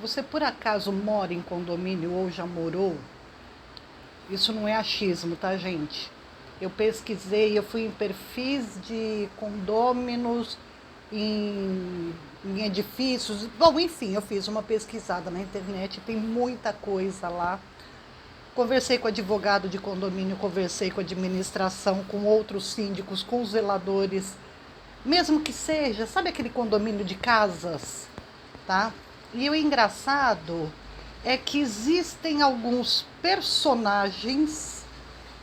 Você por acaso mora em condomínio ou já morou? Isso não é achismo, tá, gente? Eu pesquisei, eu fui em perfis de condôminos, em edifícios. Bom, enfim, eu fiz uma pesquisada na internet, tem muita coisa lá. Conversei com advogado de condomínio, conversei com a administração, com outros síndicos, com os zeladores. Mesmo que seja, sabe aquele condomínio de casas, tá? E o engraçado é que existem alguns personagens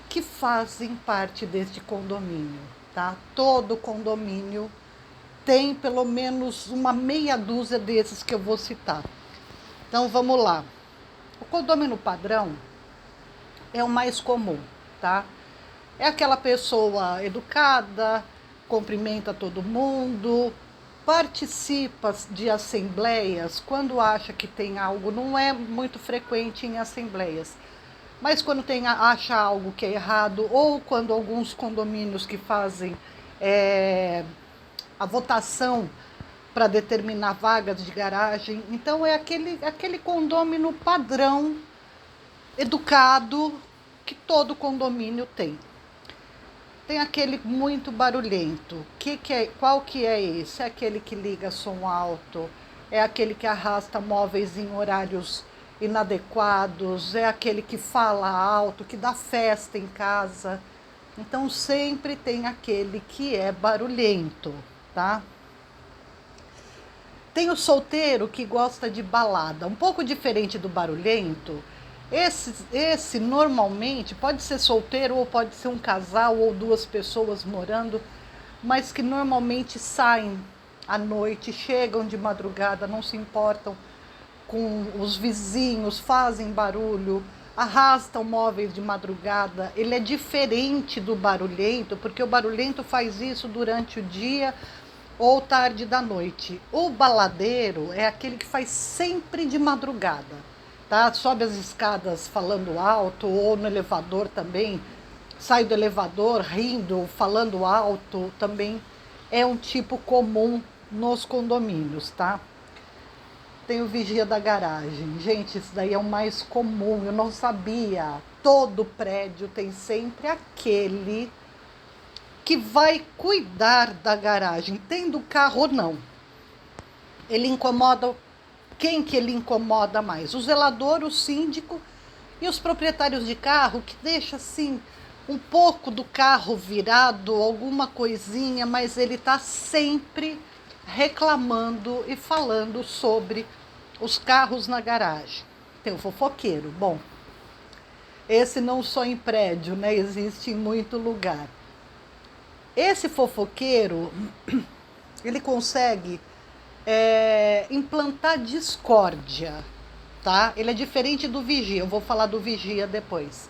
que fazem parte deste condomínio, tá? Todo condomínio tem pelo menos uma meia dúzia desses que eu vou citar. Então vamos lá. O condomínio padrão é o mais comum, tá? É aquela pessoa educada, cumprimenta todo mundo, participa de assembleias quando acha que tem algo, não é muito frequente em assembleias, mas quando acha algo que é errado, ou quando alguns condomínios que fazem a votação para determinar vagas de garagem. Então é aquele condomínio padrão, educado, que todo condomínio tem. Tem aquele muito barulhento. Qual que é esse? É aquele que liga som alto, é aquele que arrasta móveis em horários inadequados, é aquele que fala alto, que dá festa em casa. Então sempre tem aquele que é barulhento, tá? Tem o solteiro que gosta de balada, um pouco diferente do barulhento. Esse normalmente pode ser solteiro ou pode ser um casal ou duas pessoas morando, mas que normalmente saem à noite, chegam de madrugada, não se importam com os vizinhos, fazem barulho, arrastam móveis de madrugada. Ele é diferente do barulhento, porque o barulhento faz isso durante o dia ou tarde da noite. O baladeiro é aquele que faz sempre de madrugada, tá? Sobe as escadas falando alto, ou no elevador também, sai do elevador rindo, falando alto, também é um tipo comum nos condomínios, tá? Tem o vigia da garagem. Gente, isso daí é o mais comum, eu não sabia. Todo prédio tem sempre aquele que vai cuidar da garagem, tendo carro ou não. Ele incomoda. Quem que ele incomoda mais? O zelador, o síndico e os proprietários de carro, que deixa assim um pouco do carro virado, alguma coisinha, mas ele está sempre reclamando e falando sobre os carros na garagem. Tem o fofoqueiro. Bom, esse não só em prédio, né? Existe em muito lugar. Esse fofoqueiro, ele consegue implantar discórdia, tá? Ele é diferente do vigia, eu vou falar do vigia depois.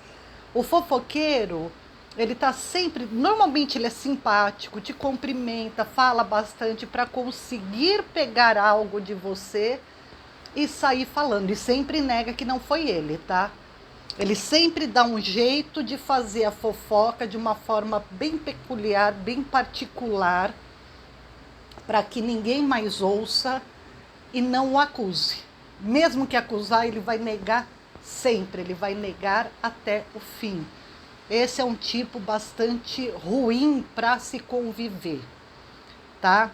O fofoqueiro, ele tá sempre, normalmente ele é simpático, te cumprimenta, fala bastante para conseguir pegar algo de você e sair falando, e sempre nega que não foi ele, tá? Ele sempre dá um jeito de fazer a fofoca de uma forma bem peculiar, bem particular, para que ninguém mais ouça e não o acuse. Mesmo que acusar, ele vai negar sempre, ele vai negar até o fim. Esse é um tipo bastante ruim para se conviver, tá?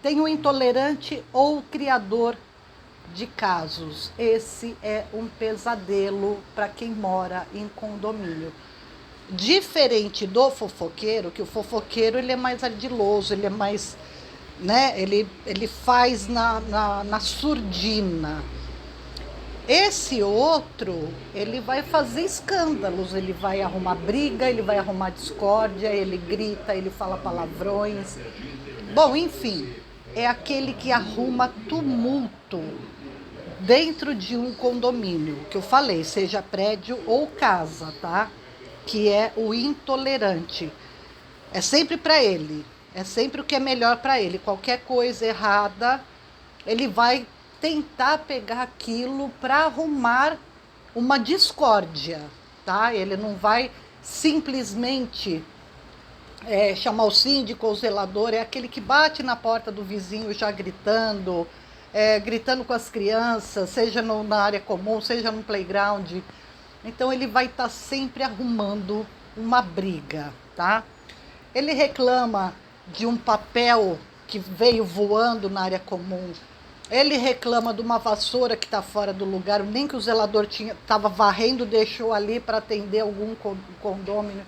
Tem o intolerante ou o criador de casos. Esse é um pesadelo para quem mora em condomínio. Diferente do fofoqueiro, que o fofoqueiro ele é mais ardiloso, ele é mais, né? Ele faz na surdina. Esse outro, ele vai fazer escândalos, ele vai arrumar briga, ele vai arrumar discórdia, ele grita, ele fala palavrões. Bom, enfim, é aquele que arruma tumulto dentro de um condomínio, que eu falei, seja prédio ou casa, tá? Que é o intolerante. É sempre para ele, é sempre o que é melhor para ele. Qualquer coisa errada, ele vai tentar pegar aquilo para arrumar uma discórdia, tá? Ele não vai simplesmente chamar o síndico ou o zelador, é aquele que bate na porta do vizinho já gritando, gritando com as crianças, seja na área comum, seja no playground. Então ele vai estar sempre arrumando uma briga, tá? Ele reclama de um papel que veio voando na área comum. Ele reclama de uma vassoura que está fora do lugar, nem que o zelador estava varrendo, deixou ali para atender algum condômino.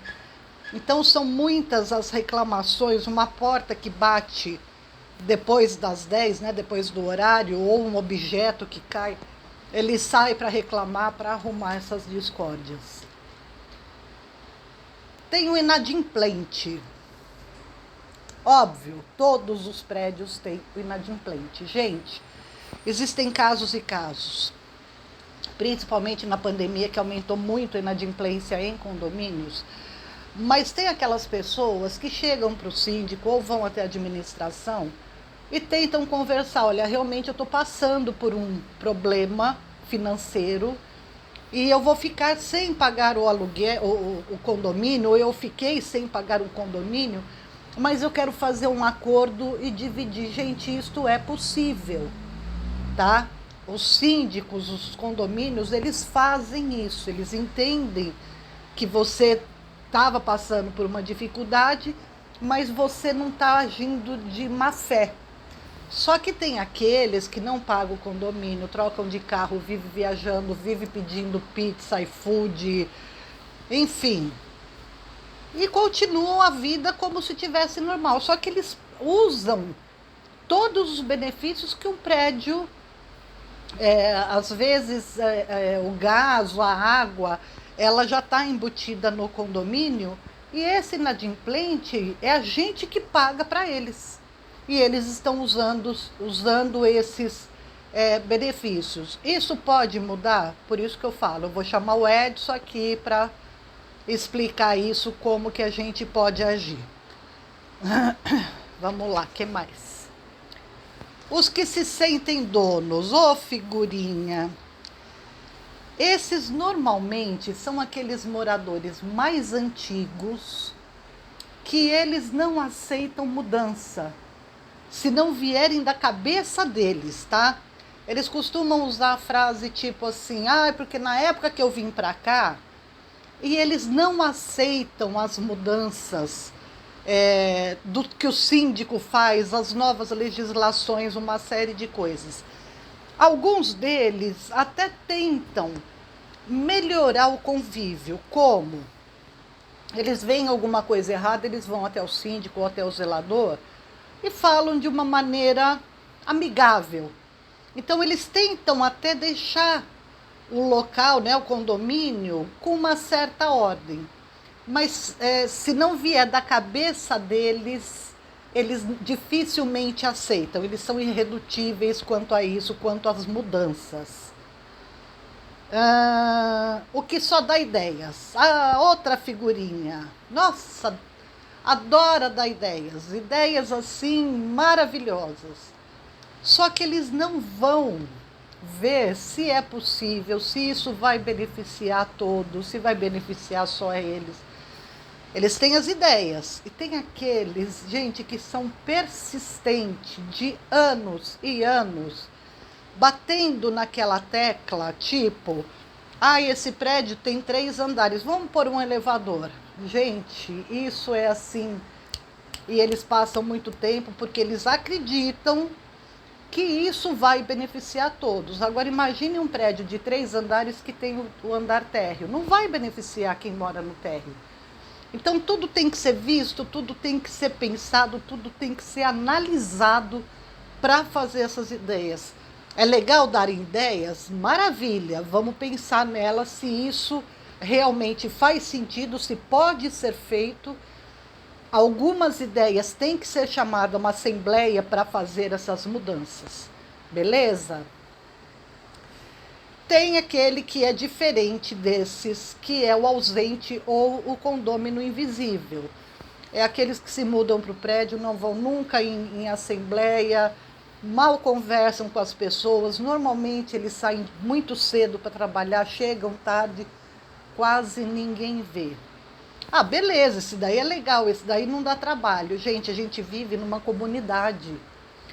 Então são muitas as reclamações, uma porta que bate depois das 10, né, depois do horário, ou um objeto que cai, ele sai para reclamar, para arrumar essas discórdias. Tem o inadimplente. Óbvio, todos os prédios têm o inadimplente. Gente, existem casos e casos, principalmente na pandemia, que aumentou muito a inadimplência em condomínios, mas tem aquelas pessoas que chegam para o síndico ou vão até a administração e tentam conversar. Olha, realmente eu estou passando por um problema financeiro e eu vou ficar sem pagar o aluguel, o condomínio, ou eu fiquei sem pagar um condomínio, mas eu quero fazer um acordo e dividir. Gente, isto é possível, tá? Os síndicos, os condomínios, eles fazem isso, eles entendem que você estava passando por uma dificuldade, mas você não está agindo de má fé. Só que tem aqueles que não pagam o condomínio, trocam de carro, vivem viajando, vivem pedindo pizza, iFood, enfim. E continuam a vida como se tivesse normal. Só que eles usam todos os benefícios que um prédio, às vezes o gás, a água, ela já está embutida no condomínio, e esse inadimplente é a gente que paga para eles. E eles estão usando esses benefícios. Isso pode mudar? Por isso que eu falo, eu vou chamar o Edson aqui para explicar isso, como que a gente pode agir. Vamos lá, o que mais? Os que se sentem donos, figurinha. Esses normalmente são aqueles moradores mais antigos que eles não aceitam mudança, se não vierem da cabeça deles, tá? Eles costumam usar a frase tipo assim, porque na época que eu vim para cá, e eles não aceitam as mudanças do que o síndico faz, as novas legislações, uma série de coisas. Alguns deles até tentam melhorar o convívio. Como? Eles veem alguma coisa errada, eles vão até o síndico ou até o zelador e falam de uma maneira amigável. Então eles tentam até deixar o local, né, o condomínio, com uma certa ordem. Mas se não vier da cabeça deles, eles dificilmente aceitam. Eles são irredutíveis quanto a isso, quanto às mudanças. O que só dá ideias. Outra figurinha. Nossa, adora dar ideias. Ideias assim maravilhosas. Só que eles não vão ver se é possível, se isso vai beneficiar todos, se vai beneficiar só eles. Eles têm as ideias. E tem aqueles, gente, que são persistentes de anos e anos, batendo naquela tecla, tipo, esse prédio tem 3 andares, vamos pôr um elevador. Gente, isso é assim, e eles passam muito tempo porque eles acreditam que isso vai beneficiar todos. Agora imagine um prédio de 3 andares que tem o andar térreo, não vai beneficiar quem mora no térreo. Então tudo tem que ser visto, tudo tem que ser pensado, tudo tem que ser analisado para fazer essas ideias. É legal dar ideias? Maravilha, vamos pensar nelas, se isso realmente faz sentido, se pode ser feito. Algumas ideias têm que ser chamadas a uma assembleia para fazer essas mudanças, beleza? Tem aquele que é diferente desses, que é o ausente ou o condômino invisível. É aqueles que se mudam para o prédio, não vão nunca em assembleia, mal conversam com as pessoas, normalmente eles saem muito cedo para trabalhar, chegam tarde, quase ninguém vê. Ah, beleza, esse daí é legal, esse daí não dá trabalho. Gente, a gente vive numa comunidade.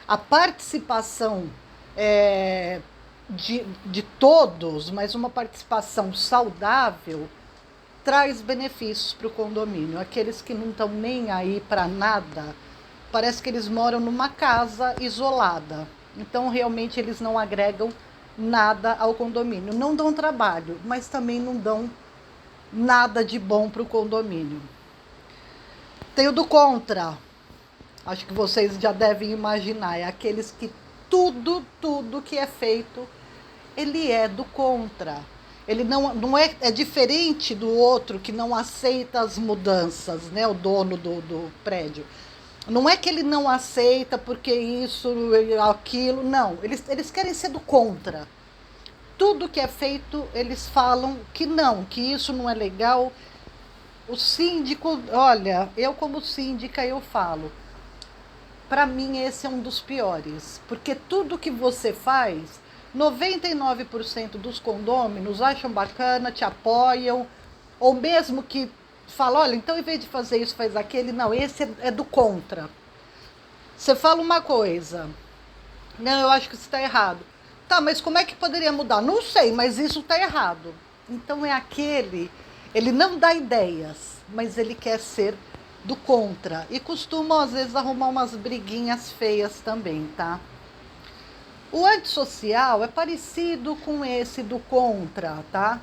A participação é, de todos, mas uma participação saudável, traz benefícios para o condomínio. Aqueles que não estão nem aí para nada, parece que eles moram numa casa isolada. Então, realmente, eles não agregam nada ao condomínio. Não dão trabalho, mas também não dão nada de bom para o condomínio. Tem o do contra. Acho que vocês já devem imaginar. É aqueles que tudo que é feito, ele é do contra. Ele não é diferente do outro que não aceita as mudanças, né? O dono do prédio. Não é que ele não aceita porque isso, aquilo. Não, eles querem ser do contra. Tudo que é feito, eles falam que não, que isso não é legal. O síndico, olha, eu como síndica, eu falo, para mim esse é um dos piores, porque tudo que você faz, 99% dos condôminos acham bacana, te apoiam, ou mesmo que falam, olha, então em vez de fazer isso, faz aquele, não, esse é do contra. Você fala uma coisa, não, eu acho que isso está errado. Tá, mas como é que poderia mudar? Não sei, mas isso está errado. Então é aquele, ele não dá ideias, mas ele quer ser do contra. E costumam, às vezes, arrumar umas briguinhas feias também, tá? O antissocial é parecido com esse do contra, tá?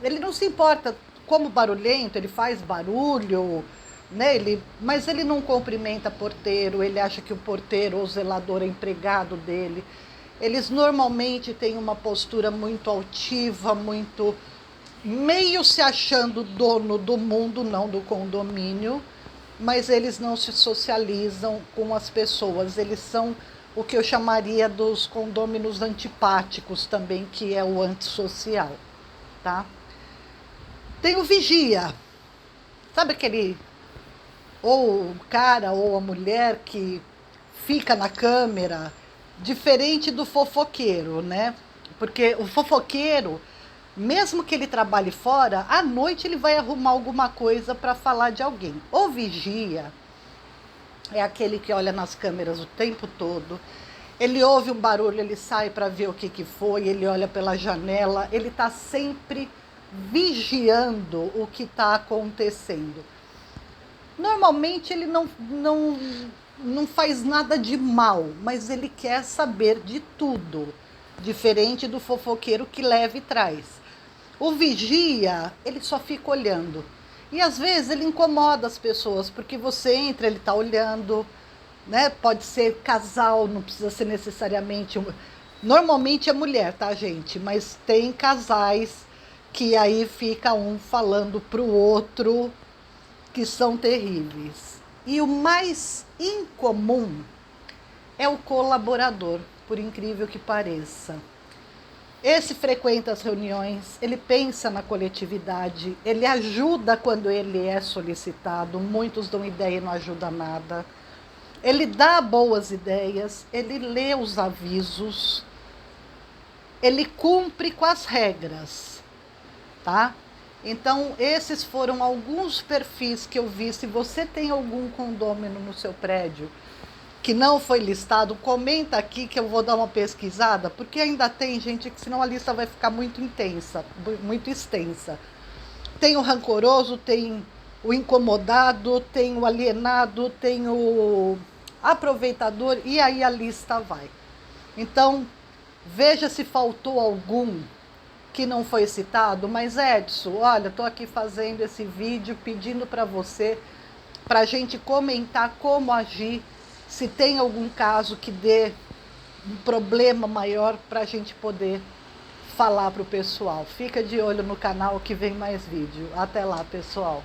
Ele não se importa como barulhento, ele faz barulho, né? Mas ele não cumprimenta porteiro, ele acha que o porteiro ou o zelador é empregado dele. Eles normalmente têm uma postura muito altiva, muito meio se achando dono do mundo, não do condomínio, mas eles não se socializam com as pessoas. Eles são o que eu chamaria dos condôminos antipáticos também, que é o antissocial, tá? Tem o vigia. Sabe aquele ou o cara ou a mulher que fica na câmera, diferente do fofoqueiro, né? Porque o fofoqueiro, mesmo que ele trabalhe fora, à noite ele vai arrumar alguma coisa para falar de alguém. O vigia é aquele que olha nas câmeras o tempo todo. Ele ouve um barulho, ele sai para ver o que foi, ele olha pela janela, ele está sempre vigiando o que está acontecendo. Normalmente ele não faz nada de mal, mas ele quer saber de tudo, diferente do fofoqueiro que leva e traz. O vigia, ele só fica olhando. E às vezes ele incomoda as pessoas, porque você entra, ele está olhando, né? Pode ser casal, não precisa ser necessariamente. Normalmente é mulher, tá, gente? Mas tem casais que aí fica um falando pro outro, que são terríveis. E o mais incomum é o colaborador, por incrível que pareça. Esse frequenta as reuniões, ele pensa na coletividade, ele ajuda quando ele é solicitado, muitos dão ideia e não ajuda nada. Ele dá boas ideias, ele lê os avisos, ele cumpre com as regras, tá? Então, esses foram alguns perfis que eu vi. Se você tem algum condômino no seu prédio que não foi listado, comenta aqui que eu vou dar uma pesquisada, porque ainda tem gente que senão a lista vai ficar muito intensa, muito extensa. Tem o rancoroso, tem o incomodado, tem o alienado, tem o aproveitador e aí a lista vai. Então, veja se faltou algum que não foi citado, mas Edson, olha, estou aqui fazendo esse vídeo pedindo para você, para a gente comentar como agir, se tem algum caso que dê um problema maior para a gente poder falar para o pessoal. Fica de olho no canal que vem mais vídeo. Até lá, pessoal.